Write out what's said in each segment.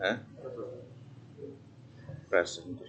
Hah? Present.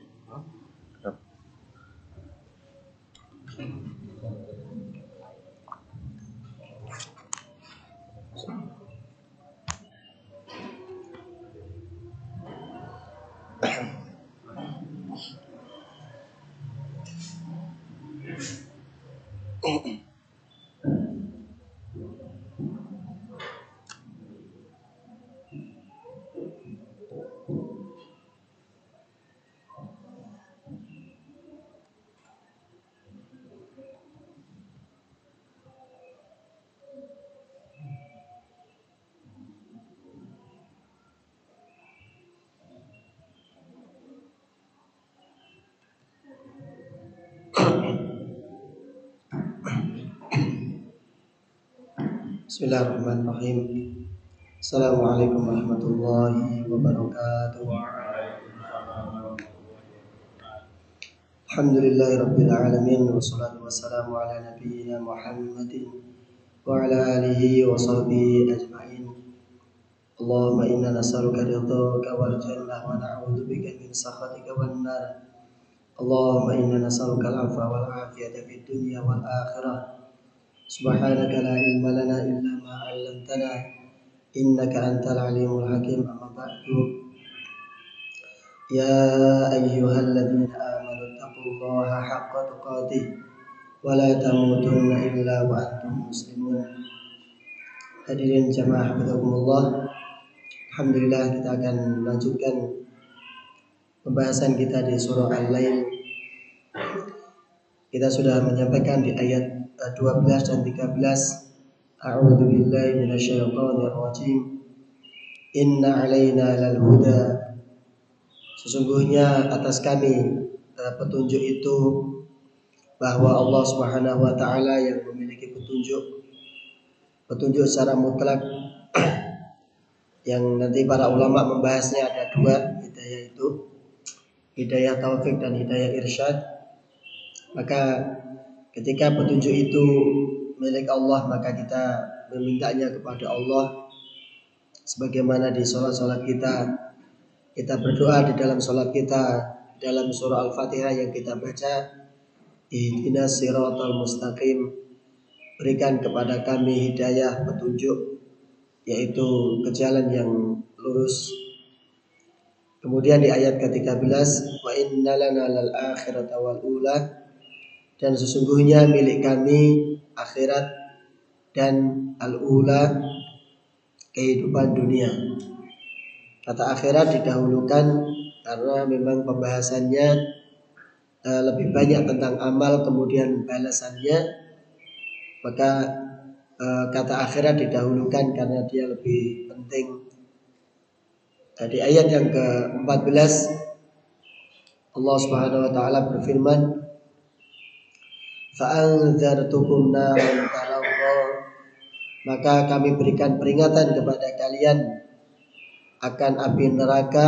Bismillahirrahmanirrahim. Assalamualaikum warahmatullahi wabarakatuh. Alhamdulillahirabbil alamin wassalatu wassalamu ala nabiyyina Muhammadin wa ala alihi wa sahbihi ajma'in. Allahumma inna nas'aluka ridhaka wal jannah wa na'udzubika min sakhatika wan nar. Allahumma inna nas'aluka al-'afwa wal 'afiyata fid dunya wal akhirah. Subhanaka la ilma lana illa ma 'allamtana innaka antal alimul hakim. Amma ba'du. Ya ayyuhalladzina amanu taqullaha haqqa tuqatih wa la tamutunna illa wa antum muslimun. Hadirin jamaah hafizakumullah. Alhamdulillah, kita akan melanjutkan pembahasan kita di surah Al-Lail. Kita sudah menyampaikan di ayat 12 dan 13. A'udzu billahi minasyaitonir rajim. Inna 'alaina lal huda. Sesungguhnya atas kami petunjuk itu, bahwa Allah Subhanahu wa taala yang memiliki petunjuk secara mutlak yang nanti para ulama membahasnya ada dua hidayah itu, hidayah taufik dan hidayah irsyad. Maka ketika petunjuk itu milik Allah, maka kita memintanya kepada Allah. Sebagaimana di sholat kita berdoa di dalam sholat kita, dalam surah Al-Fatihah yang kita baca, ihdinas siratal mustaqim, berikan kepada kami hidayah petunjuk, yaitu ke jalan yang lurus. Kemudian di ayat ke-13, wa inna lana lal akhirata wal ula, dan sesungguhnya milik kami akhirat dan al-ula, kehidupan dunia. Kata akhirat didahulukan karena memang pembahasannya lebih banyak tentang amal kemudian balasannya. Maka kata akhirat didahulukan karena dia lebih penting. Di ayat yang ke-14 Allah Subhanahu wa taala berfirman, fa'anzartukum naran talazza, maka kami berikan peringatan kepada kalian akan api neraka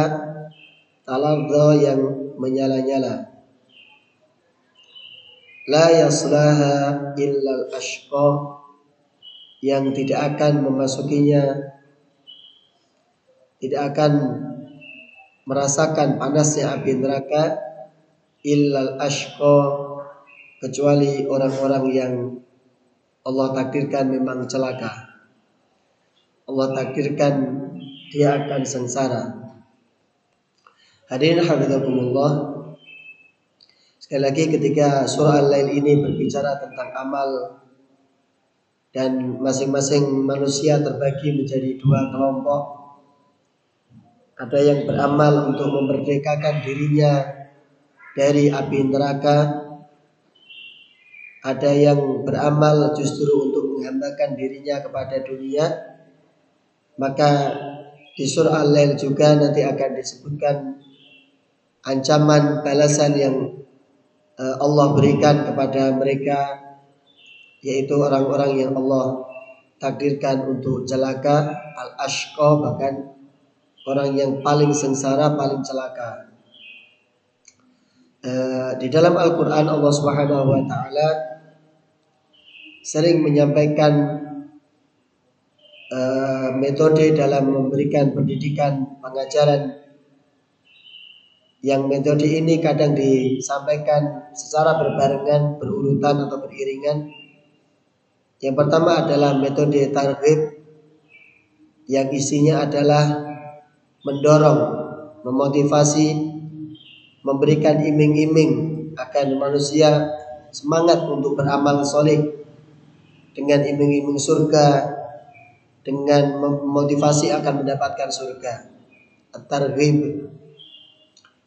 talazza yang menyala-nyala. La yaslaha illal ashqa, yang tidak akan memasukinya, tidak akan merasakan panasnya api neraka, illal ashqa, kecuali orang-orang yang Allah takdirkan memang celaka. Allah takdirkan dia akan sengsara. Hadirin hafizakumullah. Sekali lagi, ketika surah Al-Lail ini berbicara tentang amal, dan masing-masing manusia terbagi menjadi dua kelompok. Ada yang beramal untuk memerdekakan dirinya dari api neraka, ada yang beramal justru untuk menghambakan dirinya kepada dunia. Maka di surah Al-Lail juga nanti akan disebutkan ancaman balasan yang Allah berikan kepada mereka, yaitu orang-orang yang Allah takdirkan untuk celaka, al-ashqa, bahkan orang yang paling sengsara, paling celaka. Di dalam Al-Quran Allah Subhanahu wa taala sering menyampaikan metode dalam memberikan pendidikan pengajaran, yang metode ini kadang disampaikan secara berbarengan, berurutan atau beriringan. Yang pertama adalah metode targhib, yang isinya adalah mendorong, memotivasi, memberikan iming-iming agar manusia semangat untuk beramal soleh dengan iming-iming surga, dengan memotivasi akan mendapatkan surga. At-targhib.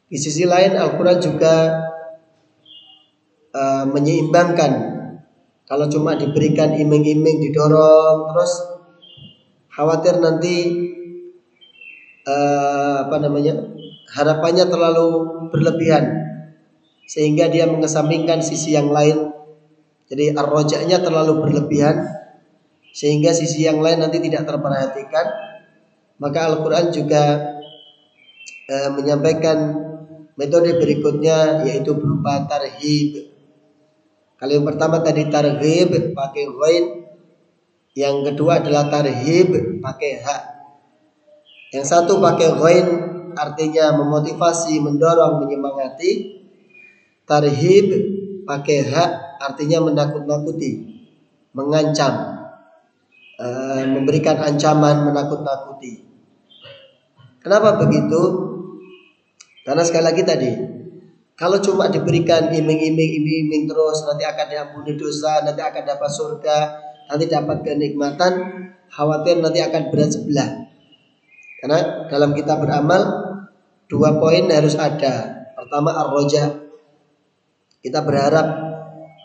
Di sisi lain Al-Quran juga menyeimbangkan. Kalau cuma diberikan iming-iming, didorong terus, khawatir nanti harapannya terlalu berlebihan sehingga dia mengesampingkan sisi yang lain. Jadi ar-roja'nya terlalu berlebihan sehingga sisi yang lain nanti tidak terperhatikan. Maka Al-Quran juga menyampaikan metode berikutnya, yaitu berupa tarhib. Kalau yang pertama tadi targhib pakai ghain, yang kedua adalah tarhib pakai ha. Yang satu pakai ghain artinya memotivasi, mendorong, menyemangati. Tarhib pakai ha artinya menakut-nakuti, mengancam, memberikan ancaman, menakut-nakuti. Kenapa begitu? Karena sekali lagi tadi, kalau cuma diberikan iming-iming terus, nanti akan diampuni dosa, nanti akan dapat surga, nanti dapat kenikmatan, khawatir nanti akan berat sebelah. Karena dalam kita beramal 2 poin harus ada. Pertama ar-roja, kita berharap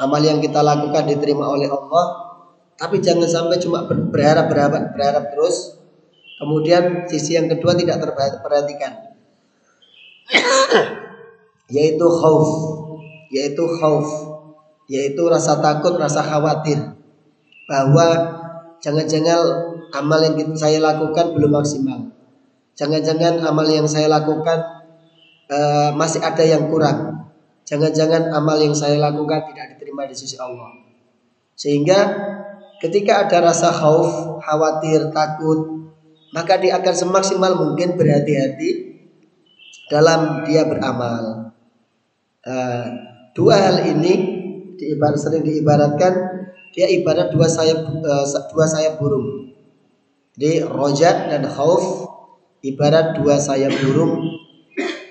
amal yang kita lakukan diterima oleh Allah, tapi jangan sampai cuma berharap terus. Kemudian sisi yang kedua tidak terperhatikan, yaitu khauf, yaitu rasa takut, rasa khawatir bahwa jangan-jangan amal yang saya lakukan belum maksimal, jangan-jangan amal yang saya lakukan masih ada yang kurang, jangan-jangan amal yang saya lakukan tidak diterima di sisi Allah. Sehingga ketika ada rasa khauf, khawatir, takut, maka dia akan semaksimal mungkin berhati-hati dalam dia beramal. 2 hal ini sering diibaratkan, dia ibarat 2 sayap burung. Jadi roja dan khauf ibarat 2 sayap burung.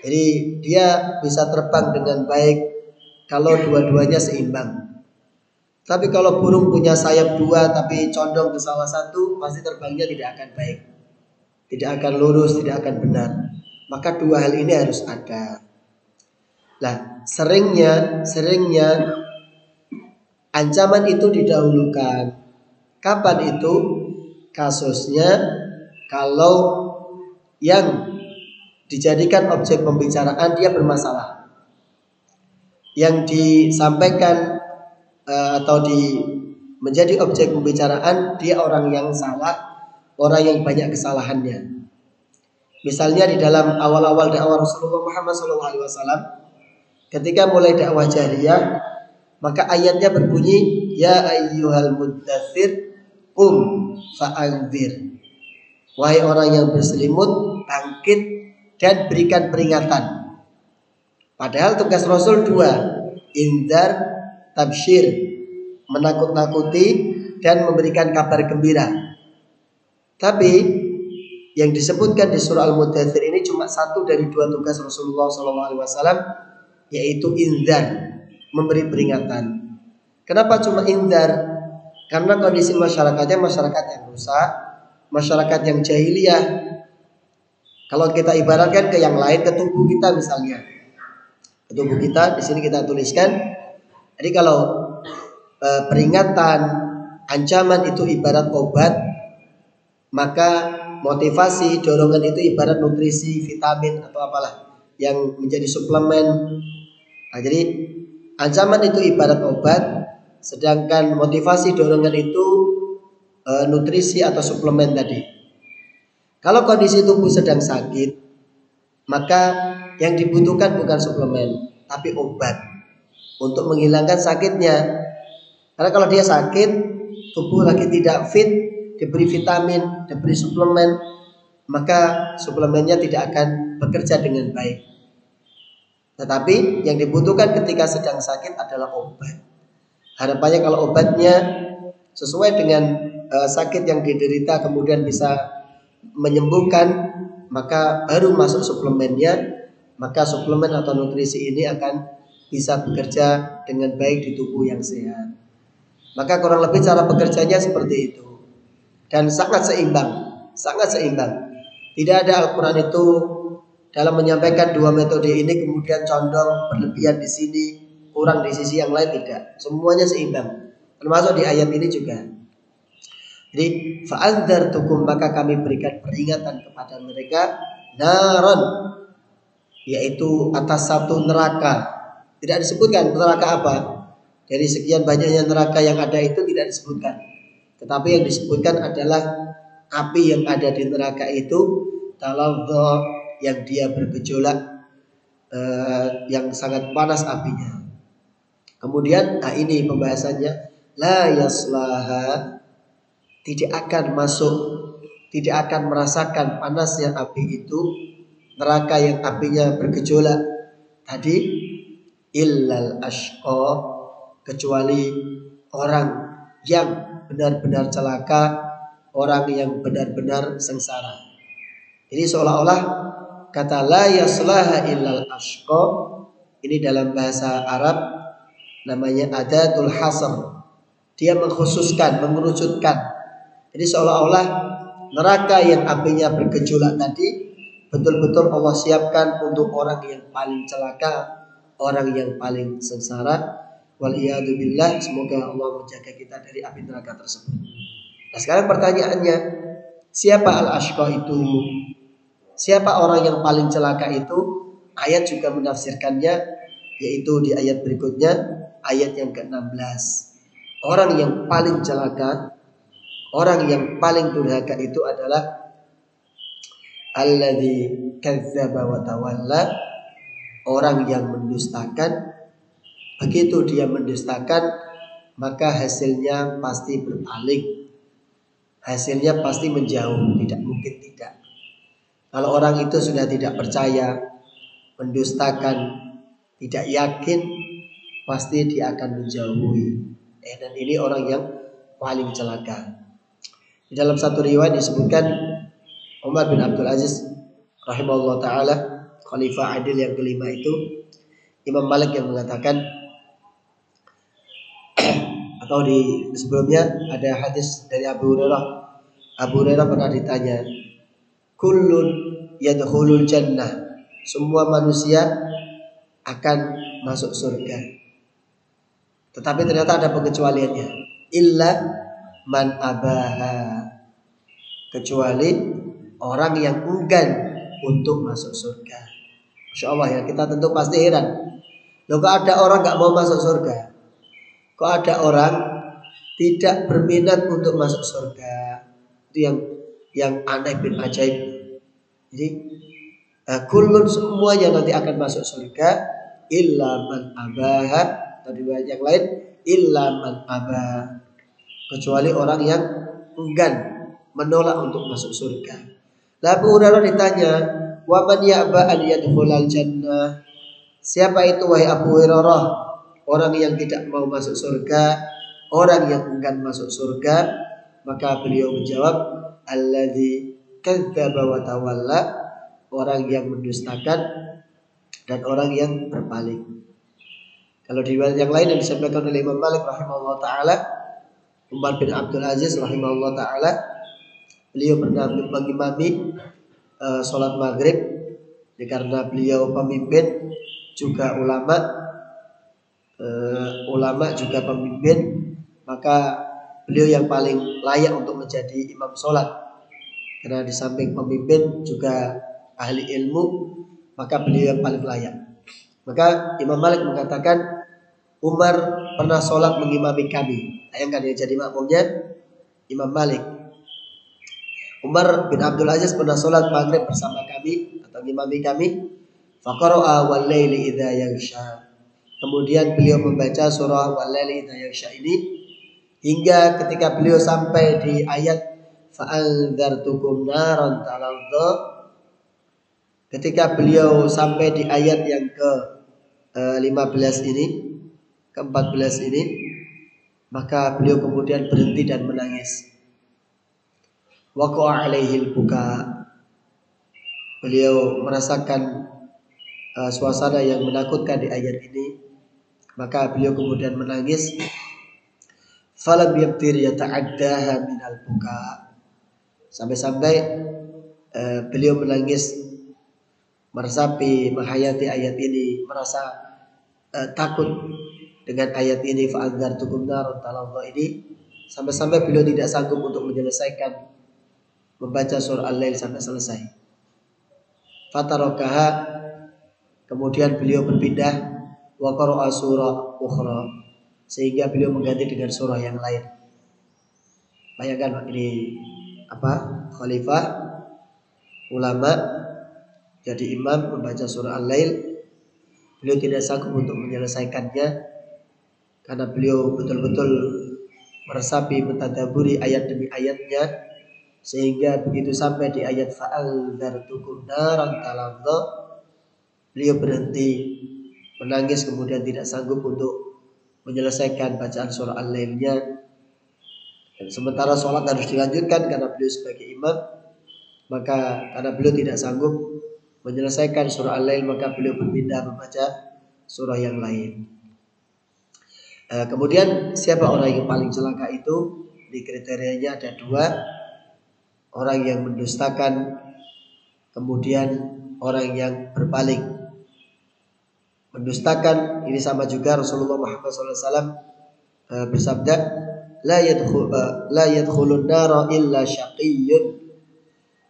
Jadi dia bisa terbang dengan baik kalau dua-duanya seimbang. Tapi kalau burung punya sayap 2 tapi condong ke salah satu, pasti terbangnya tidak akan baik, tidak akan lurus, tidak akan benar. Maka 2 hal ini harus ada. Nah, seringnya ancaman itu didahulukan. Kapan itu? Kasusnya kalau yang dijadikan objek pembicaraan dia bermasalah, yang disampaikan atau menjadi objek pembicaraan dia orang yang salah, orang yang banyak kesalahannya. Misalnya di dalam awal-awal dakwah Rasulullah Muhammad SAW, ketika mulai dakwah jahriyah, maka ayatnya berbunyi, ya ayyuhal muddatsir qum fa'andzir. Wahai orang yang berselimut, bangkit dan berikan peringatan. Padahal tugas Rasul 2, indar, tabsyir, menakut-nakuti dan memberikan kabar gembira. Tapi yang disebutkan di surah Al-Muddatsir ini cuma 1 dari 2 tugas Rasulullah SAW, yaitu indar, memberi peringatan. Kenapa cuma indar? Karena kondisi masyarakatnya masyarakat yang rusak, masyarakat yang jahiliyah. Kalau kita ibaratkan ke yang lain, ke tubuh kita misalnya, ke tubuh kita di sini kita tuliskan. Jadi kalau peringatan, ancaman itu ibarat obat, maka motivasi, dorongan itu ibarat nutrisi, vitamin atau apalah yang menjadi suplemen. Nah, jadi ancaman itu ibarat obat, sedangkan motivasi, dorongan itu nutrisi atau suplemen tadi. Kalau kondisi tubuh sedang sakit, maka yang dibutuhkan bukan suplemen, tapi obat untuk menghilangkan sakitnya. Karena kalau dia sakit, tubuh lagi tidak fit, diberi vitamin, diberi suplemen, maka suplemennya tidak akan bekerja dengan baik. Tetapi yang dibutuhkan ketika sedang sakit adalah obat. Harapannya kalau obatnya sesuai dengan sakit yang diderita kemudian bisa menyembuhkan, maka baru masuk suplemennya, maka suplemen atau nutrisi ini akan bisa bekerja dengan baik di tubuh yang sehat. Maka kurang lebih cara bekerjanya seperti itu. Dan sangat seimbang, sangat seimbang. Tidak ada Al-Quran itu dalam menyampaikan dua metode ini kemudian condong berlebihan di sini, kurang di sisi yang lain, tidak. Semuanya seimbang. Termasuk di ayat ini juga. Jadi fa'andzartukum, maka kami berikan peringatan kepada mereka naron, yaitu atas satu neraka. Tidak disebutkan neraka apa. Dari sekian banyaknya neraka yang ada itu tidak disebutkan. Tetapi yang disebutkan adalah api yang ada di neraka itu taladzza, yang dia bergejolak, yang sangat panas apinya. Kemudian ini pembahasannya, la yaslaha, tidak akan masuk, tidak akan merasakan panasnya api itu, neraka yang apinya bergejolak tadi, illal ashqa, kecuali orang yang benar-benar celaka, orang yang benar-benar sengsara. Jadi seolah-olah kata la yaslaha illal ashqa ini dalam bahasa Arab namanya adatul hasr. Dia mengkhususkan, mengerucutkan. Jadi seolah-olah neraka yang apinya bergejolak tadi betul-betul Allah siapkan untuk orang yang paling celaka, orang yang paling sengsara. Waliyadu billah, semoga Allah menjaga kita dari api neraka tersebut. Nah sekarang pertanyaannya, siapa al-ashqa itu? Siapa orang yang paling celaka itu? Ayat juga menafsirkannya, yaitu di ayat berikutnya, ayat yang ke-16. Orang yang paling celaka, orang yang paling durhaka itu adalah alladzi kadzdzaba wa tawalla, orang yang mendustakan. Begitu dia mendustakan, maka hasilnya pasti berpaling. Hasilnya pasti menjauh, tidak mungkin tidak. Kalau orang itu sudah tidak percaya, mendustakan, tidak yakin, pasti dia akan menjauhi. Dan ini orang yang paling celaka. Di dalam satu riwayat disebutkan Umar bin Abdul Aziz rahimahullah ta'ala, khalifah adil yang kelima itu, Imam Malik yang mengatakan, atau di sebelumnya ada hadis dari Abu Hurairah. Abu Hurairah pernah ditanya, kullun yadkhulul jannah, semua manusia akan masuk surga, tetapi ternyata ada pengecualiannya, illa man abaha, kecuali orang yang enggan untuk masuk surga. Masya Allah ya, kita tentu pasti heran, loh kok ada orang gak mau masuk surga? Kok ada orang tidak berminat untuk masuk surga? Itu yang aneh bin ajaib. Jadi kullun, semuanya nanti akan masuk surga, illa man abaha, tadi yang lain illa man abaha, kecuali orang yang enggan, menolak untuk masuk surga. Lalu Abu Hurairah ditanya, wa man ya'ba an yadkhulal jannah, siapa itu wahai Abu Hurairah orang yang tidak mau masuk surga, orang yang enggan masuk surga? Maka beliau menjawab, alladzi kadzdzaba wa tawalla, orang yang mendustakan dan orang yang berpaling. Kalau di riwayat yang lain yang disampaikan oleh Imam Malik rahimahullah ta'ala, Umar bin Abdul Aziz rahimahullah ta'ala, beliau pernah mengimami sholat maghrib, karena beliau pemimpin juga ulama juga pemimpin, maka beliau yang paling layak untuk menjadi imam sholat, karena di samping pemimpin juga ahli ilmu, maka beliau yang paling layak. Maka Imam Malik mengatakan, Umar pernah sholat mengimami kami. Bayangkan ya, jadi makmumnya Imam Malik. Umar bin Abdul Aziz pernah sholat maghrib bersama kami atau mengimami kami. Faqara'a wal laili idza yaghsha. Kemudian beliau membaca surah wal laili idza yaghsha ini hingga ketika beliau sampai di ayat fa'andzartukum naran talazza. Ketika beliau sampai di ayat yang ke-15 ini, ke-14 ini, maka beliau kemudian berhenti dan menangis. Waqa'a alaihil buka. Beliau merasakan suasana yang menakutkan di ayat ini, maka beliau kemudian menangis. Falam yaqdir yata'addaha minal buka. Sampai-sampai beliau menangis meresapi, menghayati ayat ini, merasa takut dengan ayat ini, fa'andzartukum naran talazza ini, sampai-sampai beliau tidak sanggup untuk menyelesaikan membaca surah Al-Lail sampai selesai. Fatarakaha, kemudian beliau berpindah, wa qara'a surah ukhra, sehingga beliau mengganti dengan surah yang lain. Bayangkan ini khalifah ulama jadi imam membaca surah Al-Lail, beliau tidak sanggup untuk menyelesaikannya karena beliau betul-betul meresapi, mentadaburi ayat demi ayatnya, sehingga begitu sampai di ayat fa'andzartukum naran talazza, beliau berhenti menangis, kemudian tidak sanggup untuk menyelesaikan bacaan surah Al-Lailnya. Dan sementara sholat harus dilanjutkan karena beliau sebagai imam, maka karena beliau tidak sanggup menyelesaikan surah Al-Lail, maka beliau berpindah membaca surah yang lain. Kemudian siapa orang yang paling celaka itu? Di kriterianya ada dua. Orang yang mendustakan, kemudian orang yang berpaling. Mendustakan ini sama juga Rasulullah Muhammad SAW bersabda, la yadkhulun nara illa syaqiyyun.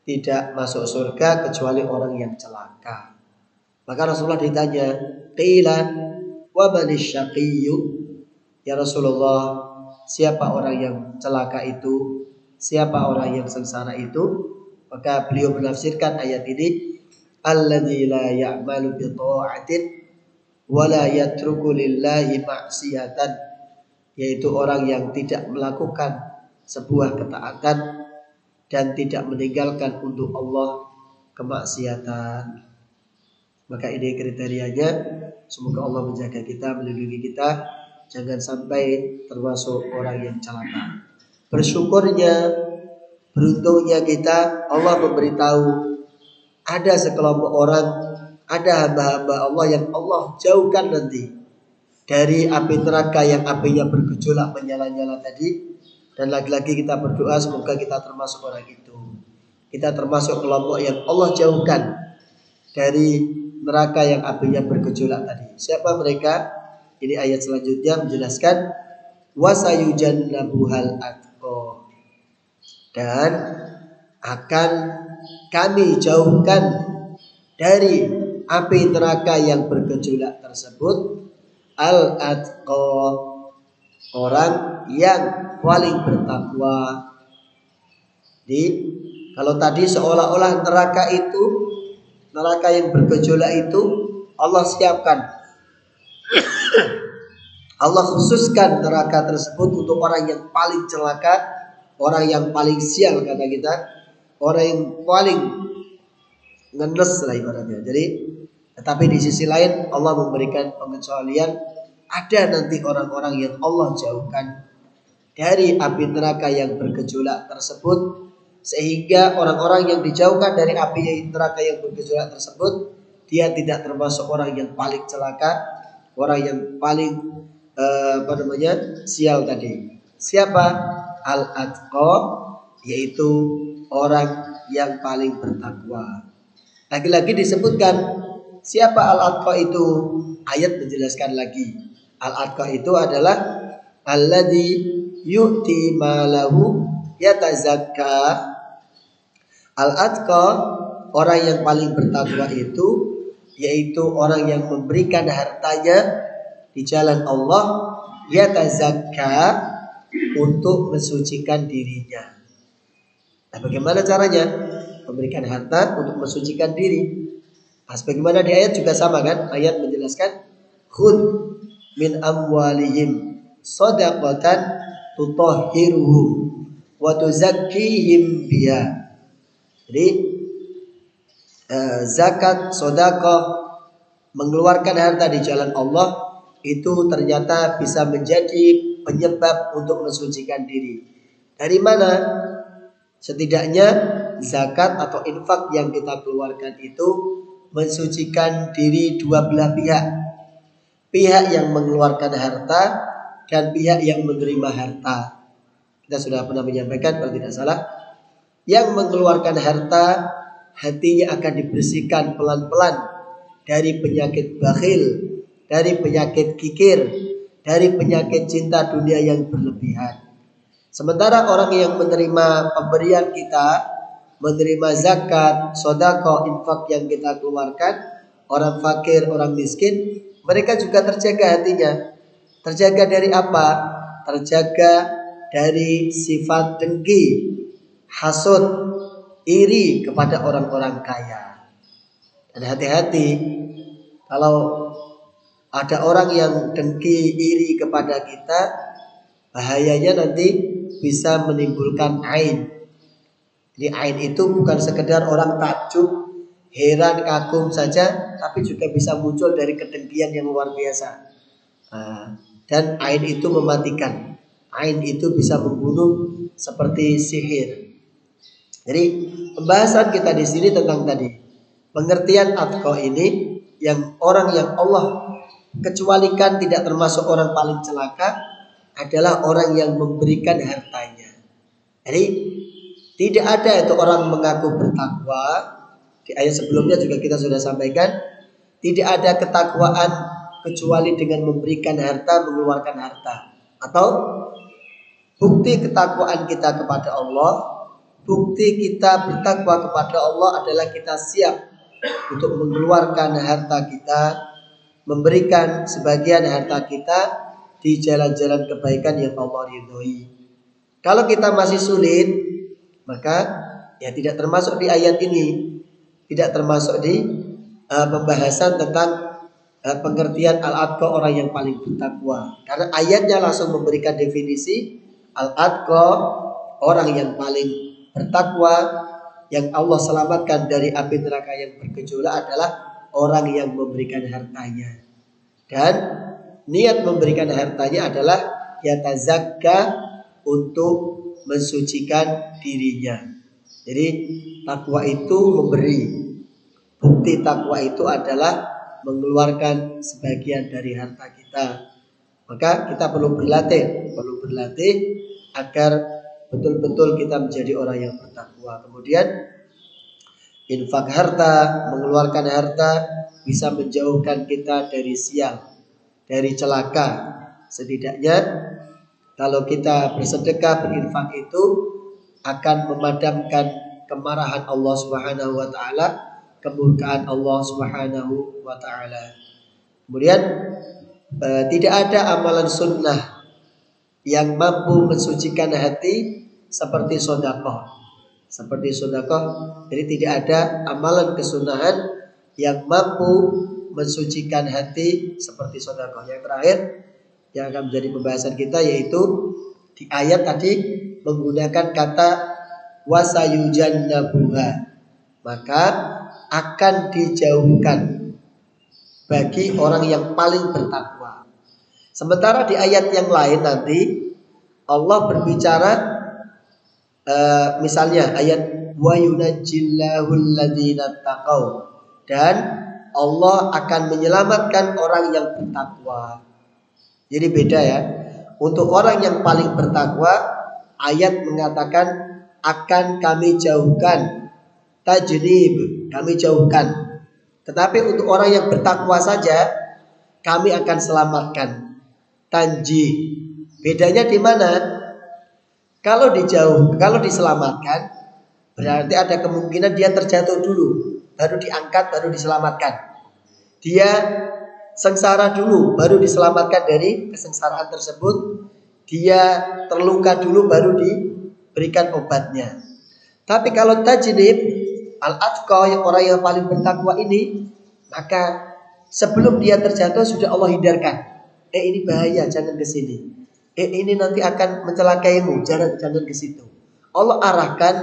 Tidak masuk surga kecuali orang yang celaka. Maka Rasulullah ditanya, qila wa manish syaqiyyu? Ya Rasulullah, siapa orang yang celaka itu? Siapa orang yang sengsara itu? Maka beliau menafsirkan ayat ini, alladzi la ya'malu bi ta'atin wa la yatruku lillahi ma'siyatan, yaitu orang yang tidak melakukan sebuah ketaatan dan tidak meninggalkan untuk Allah kemaksiatan. Maka ini kriterianya. Semoga Allah menjaga kita, melindungi kita, jangan sampai termasuk orang yang celaka. Bersyukurnya, beruntungnya kita, Allah memberitahu ada sekelompok orang, ada hamba-hamba Allah yang Allah jauhkan nanti dari api neraka yang apinya bergejolak menyala-nyala tadi. Dan lagi-lagi kita berdoa semoga kita termasuk orang itu. Kita termasuk kelompok yang Allah jauhkan dari neraka yang apinya bergejolak tadi. Siapa mereka? Ini ayat selanjutnya menjelaskan, wasayujannabuhal atqa, dan akan kami jauhkan dari api neraka yang bergejolak tersebut al-atqa, orang yang paling bertakwa. Kalau tadi seolah-olah neraka yang bergejolak itu Allah siapkan, Allah khususkan neraka tersebut untuk orang yang paling celaka, orang yang paling sial kata kita, orang yang paling ngenes lah ibaratnya. Jadi, tetapi di sisi lain Allah memberikan pengecualian, ada nanti orang-orang yang Allah jauhkan dari api neraka yang bergejolak tersebut, sehingga orang-orang yang dijauhkan dari api neraka yang bergejolak tersebut, dia tidak termasuk orang yang paling celaka, orang yang paling sial tadi. Siapa? Al-atqa, yaitu orang yang paling bertakwa. Lagi-lagi disebutkan siapa al-atqa itu, ayat menjelaskan lagi. Al-atqa itu adalah alladzi yu'ti malahu yatazakka. Al-atqa, orang yang paling bertakwa itu yaitu orang yang memberikan hartanya di jalan Allah, yatazakka, untuk mensucikan dirinya. Nah, bagaimana caranya? Memberikan harta untuk mensucikan diri. Nah, sebagaimana di ayat juga sama kan? Ayat menjelaskan, khud min amwalihim shadaqatan tutahhiruhum wa tuzakkihim biha. Jadi zakat, sedekah, mengeluarkan harta di jalan Allah itu ternyata bisa menjadi penyebab untuk mensucikan diri. Dari mana? Setidaknya zakat atau infak yang kita keluarkan itu mensucikan diri dua belah pihak. Pihak yang mengeluarkan harta dan pihak yang menerima harta. Kita sudah pernah menyampaikan kalau tidak salah, yang mengeluarkan harta hatinya akan dibersihkan pelan-pelan dari penyakit bakhil, dari penyakit kikir, dari penyakit cinta dunia yang berlebihan. Sementara orang yang menerima pemberian kita, menerima zakat, sedekah, infak yang kita keluarkan, orang fakir, orang miskin, mereka juga terjaga hatinya. Terjaga dari apa? Terjaga dari sifat dengki, hasud, iri kepada orang-orang kaya. Dan hati-hati kalau ada orang yang dengki, iri kepada kita, bahayanya nanti bisa menimbulkan ain. Jadi ain itu bukan sekedar orang takjub, heran, kagum saja, tapi juga bisa muncul dari kedengkian yang luar biasa. Dan ain itu mematikan. Ain itu bisa membunuh seperti sihir. Jadi pembahasan kita di sini tentang tadi pengertian atqa ini, yang orang yang Allah kecualikan tidak termasuk orang paling celaka adalah orang yang memberikan hartanya. Jadi tidak ada itu orang mengaku bertakwa. Di ayat sebelumnya juga kita sudah sampaikan, tidak ada ketakwaan kecuali dengan memberikan harta, mengeluarkan harta. Atau bukti ketakwaan kita kepada Allah, bukti kita bertakwa kepada Allah adalah kita siap untuk mengeluarkan harta kita, memberikan sebagian harta kita di jalan-jalan kebaikan yang Allah ridhoi. Kalau kita masih sulit, maka ya tidak termasuk di ayat ini, tidak termasuk di pembahasan tentang pengertian al-atqa, orang yang paling bertakwa. Karena ayatnya langsung memberikan definisi al-atqa, orang yang paling bertakwa, yang Allah selamatkan dari api neraka yang bergejolak adalah orang yang memberikan hartanya. Dan niat memberikan hartanya adalah yatazakka, untuk mensucikan dirinya. Jadi takwa itu memberi. Bukti takwa itu adalah mengeluarkan sebagian dari harta kita. Maka kita perlu berlatih agar betul-betul kita menjadi orang yang bertakwa. Kemudian infak harta, mengeluarkan harta bisa menjauhkan kita dari sial, dari celaka. Setidaknya kalau kita bersedekah, berinfak itu akan memadamkan kemarahan Allah Subhanahu wa taala, kemurkaan Allah Subhanahu wa taala. Kemudian tidak ada amalan sunnah yang mampu mensucikan hati seperti sedekah. Jadi tidak ada amalan kesunahan yang mampu mensucikan hati seperti sedekah. Yang terakhir yang akan menjadi pembahasan kita yaitu di ayat tadi menggunakan kata wasayujannabuha, maka akan dijauhkan bagi orang yang paling bertakwa. Sementara di ayat yang lain nanti Allah berbicara misalnya ayat wa yunajjillahu alladzina taqau, dan Allah akan menyelamatkan orang yang bertakwa. Jadi beda ya. Untuk orang yang paling bertakwa, ayat mengatakan akan kami jauhkan, tajnib, kami jauhkan. Tetapi untuk orang yang bertakwa saja, kami akan selamatkan, tanji. Bedanya di mana? Kalau diselamatkan, berarti ada kemungkinan dia terjatuh dulu, baru diangkat, baru diselamatkan. Dia sengsara dulu, baru diselamatkan dari kesengsaraan tersebut. Dia terluka dulu, baru diberikan obatnya. Tapi kalau tajnib, al-atqa, yang orang yang paling bertakwa ini, maka sebelum dia terjatuh sudah Allah hindarkan. Ini bahaya, jangan ke sini. Ini nanti akan mencelakaimu, jangan ke situ. Allah arahkan,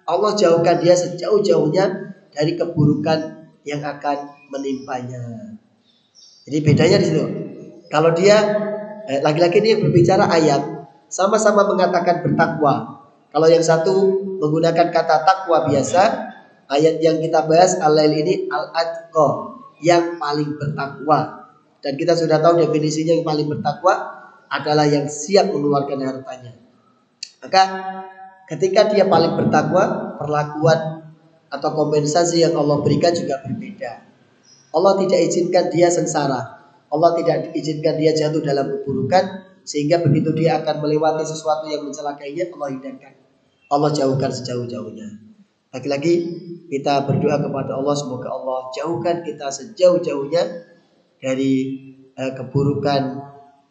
Allah jauhkan dia sejauh-jauhnya dari keburukan yang akan menimpanya. Jadi bedanya di situ. Kalau dia laki-laki ini berbicara ayat, sama-sama mengatakan bertakwa. Kalau yang satu menggunakan kata takwa biasa, ayat yang kita bahas al-lail ini al-atqa, yang paling bertakwa. Dan kita sudah tahu definisinya, yang paling bertakwa adalah yang siap mengeluarkan hartanya. Maka ketika dia paling bertakwa, perlakuan atau kompensasi yang Allah berikan juga berbeda. Allah tidak izinkan dia sengsara. Allah tidak izinkan dia jatuh dalam keburukan, sehingga begitu dia akan melewati sesuatu yang mencelakainya, Allah hindarkan, Allah jauhkan sejauh-jauhnya. Lagi-lagi kita berdoa kepada Allah, semoga Allah jauhkan kita sejauh-jauhnya dari keburukan,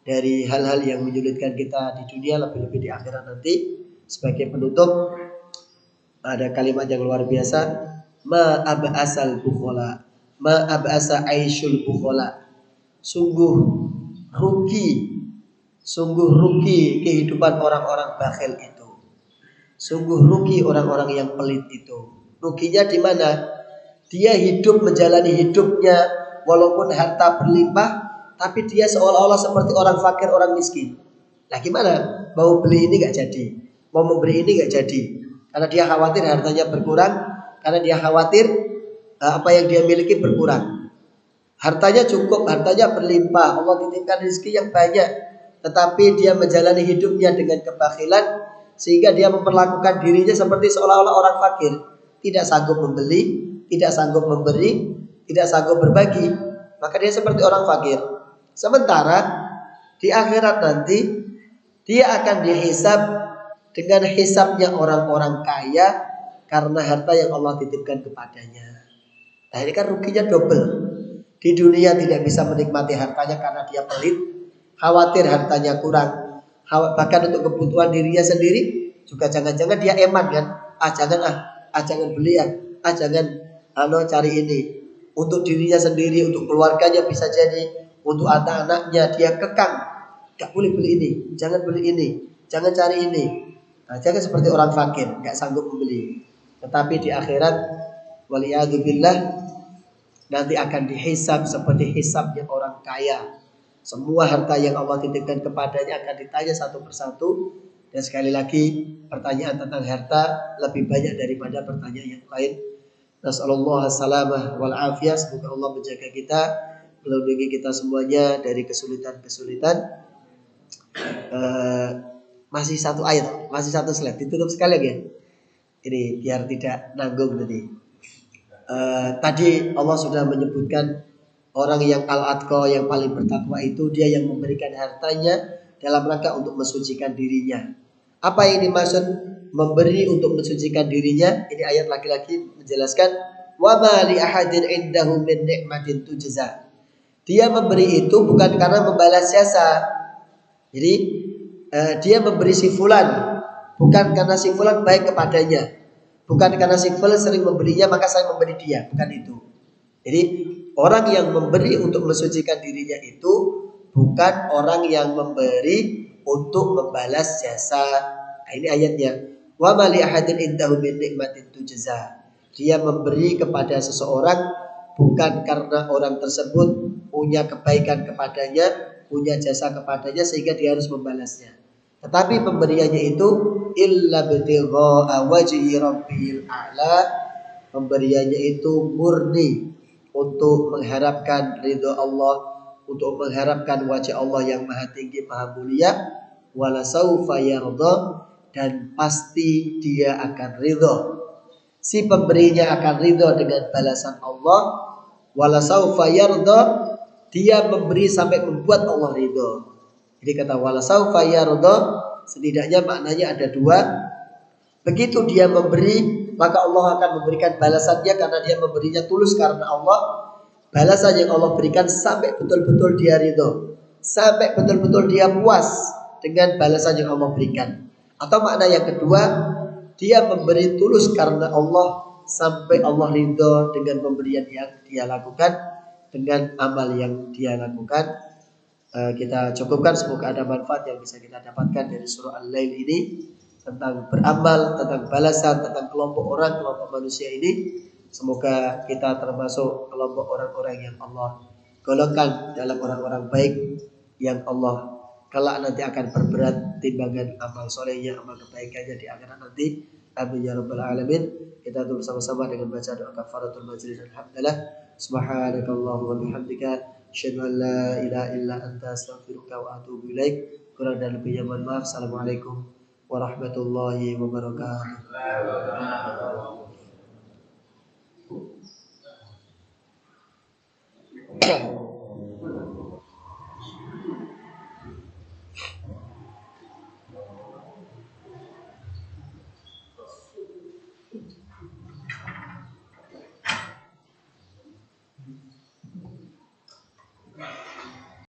dari hal-hal yang menyulitkan kita di dunia, lebih-lebih di akhirat nanti. Sebagai penutup, ada kalimat yang luar biasa, ma ab'asal bukhola, ma ab'asa aishul bukhola. Sungguh rugi kehidupan orang-orang bakhil itu. Sungguh rugi orang-orang yang pelit itu. Ruginya di mana? Dia hidup menjalani hidupnya walaupun harta berlimpah, tapi dia seolah-olah seperti orang fakir, orang miskin. Nah gimana? Mau beli ini gak jadi, mau memberi ini gak jadi, karena dia khawatir hartanya berkurang, karena dia khawatir apa yang dia miliki berkurang. Hartanya cukup, hartanya berlimpah, Allah titipkan rezeki yang banyak, tetapi dia menjalani hidupnya dengan kebakhilan, sehingga dia memperlakukan dirinya seperti seolah-olah orang fakir, tidak sanggup membeli, tidak sanggup memberi, tidak sanggup berbagi, maka dia seperti orang fakir. Sementara di akhirat nanti dia akan dihisab dengan hisabnya orang-orang kaya karena harta yang Allah titipkan kepadanya. Nah ini kan ruginya double. Di dunia tidak bisa menikmati hartanya karena dia pelit, khawatir hartanya kurang, bahkan untuk kebutuhan dirinya sendiri juga jangan-jangan dia eman kan, jangan beli jangan cari ini. Untuk dirinya sendiri, untuk keluarganya bisa jadi, untuk anak-anaknya dia kekang, gak boleh beli ini, jangan beli ini, jangan cari ini. Nah, jangan seperti orang fakir, gak sanggup membeli. Tetapi di akhirat, waliyadzubillah, nanti akan dihisab seperti hisabnya orang kaya. Semua harta yang Allah titipkan kepadanya akan ditanya satu persatu. Dan sekali lagi, pertanyaan tentang harta lebih banyak daripada pertanyaan yang lain. Nasallallahu salamah wal afiyah. Semoga Allah menjaga kita, melindungi kita semuanya dari kesulitan-kesulitan. Masih satu ayat, masih satu slide, ditutup sekali lagi ya. Ini biar tidak nanggung tadi. Tadi Allah sudah menyebutkan orang yang al-atqa, yang paling bertakwa itu dia yang memberikan hartanya dalam rangka untuk mensucikan dirinya. Apa yang dimaksud memberi untuk mensucikan dirinya? Ini ayat laki-laki menjelaskan, wa ma li ahadin indahu min ni'matin tujza. Dia memberi itu bukan karena membalas jasa. Jadi dia memberi si fulan bukan karena si fulan baik kepadanya, bukan karena si fulan sering memberinya maka saya memberi dia, bukan itu. Jadi orang yang memberi untuk mensucikan dirinya itu bukan orang yang memberi untuk membalas jasa. Nah, ini ayatnya. Wa ma li ahadin indahu min ni'matin tujza. Dia memberi kepada seseorang bukan karena orang tersebut punya kebaikan kepadanya, punya jasa kepadanya sehingga dia harus membalasnya. Tetapi pemberiannya itu illa bitigha'a wajhi rabbil a'la. Pemberiannya itu murni untuk mengharapkan ridho Allah, untuk mengharapkan wajah Allah yang maha tinggi, maha mulia. Wala saufa yarda, dan pasti dia akan ridho. Si pemberinya akan ridho dengan balasan Allah. Wala saufa yarda, dia memberi sampai membuat Allah ridho. Jadi kata wala saufa yarda, setidaknya maknanya ada dua. Begitu dia memberi, maka Allah akan memberikan balasannya karena dia memberinya tulus karena Allah. Balasan yang Allah berikan sampai betul-betul dia ridho, sampai betul-betul dia puas dengan balasan yang Allah berikan. Atau makna yang kedua, dia memberi tulus karena Allah sampai Allah ridho dengan pemberian yang dia lakukan, dengan amal yang dia lakukan. Kita cukupkan, semoga ada manfaat yang bisa kita dapatkan dari surah Al-Lail ini. tentang beramal, tentang balasan, tentang kelompok orang, kelompok manusia ini. Semoga kita termasuk kelompok orang-orang yang Allah golongkan dalam orang-orang baik yang Allah kelak nanti akan berberat timbangan amal solehnya, amal kebaikannya di akhirat nanti. Amin ya rabbal alamin. Kita tutup sama-sama dengan baca doa kafaratul majlis. Alhamdulillah. Subhanakallahumma wa bihamdika asyhadu an la ilaha illa anta astaghfiruka wa atubu ilaik. Kurang dan lebihnya mohon maaf. Assalamualaikum warahmatullahi wabarakatuh.